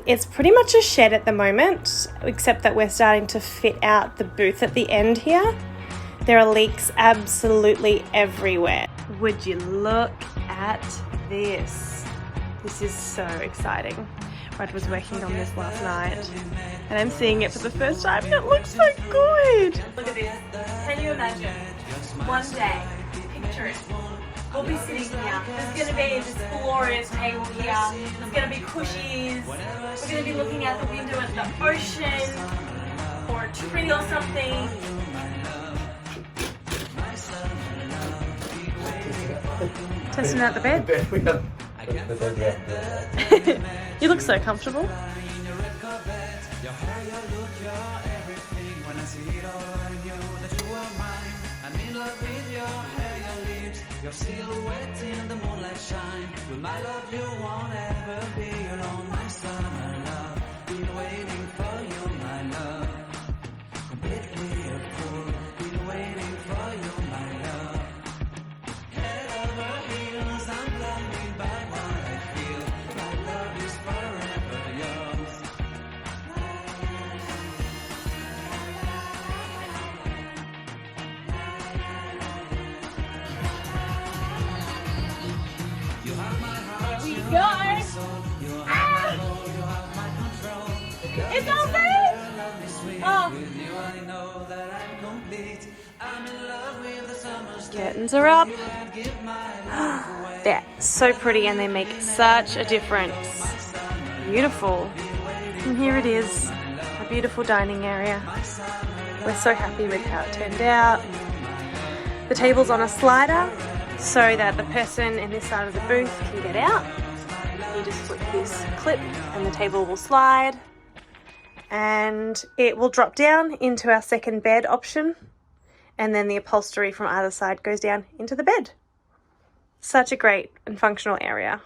It's pretty much a shed at the moment, except that we're starting to fit out the booth at the end here. There are leaks absolutely everywhere. Would you look at this? This is so exciting. Brad was working on this last night and I'm seeing it for the first time and it looks so good. Look at this. Can you imagine? One day, picture it. We'll be sitting here. There's going to be this glorious table here. There's going to be cushies. We're going to be looking out the window at the ocean or a tree or something. Testing out the bed. You look so comfortable. Your silhouette in the moonlight shine. With my love you won't ever be alone. My summer love, been waiting for you, my love. Completely a fool, been waiting for you, my love. Head over heels, I'm blinded by what I feel. My love is forever yours. Guys! Ah! It's over! Oh! Curtains are up. They're so pretty and they make such a difference. Beautiful. And here it is, a beautiful dining area. We're so happy with how it turned out. The table's on a slider so that the person in this side of the booth can get out. You just flip this clip and the table will slide and it will drop down into our second bed option, and then the upholstery from either side goes down into the bed. Such a great and functional area.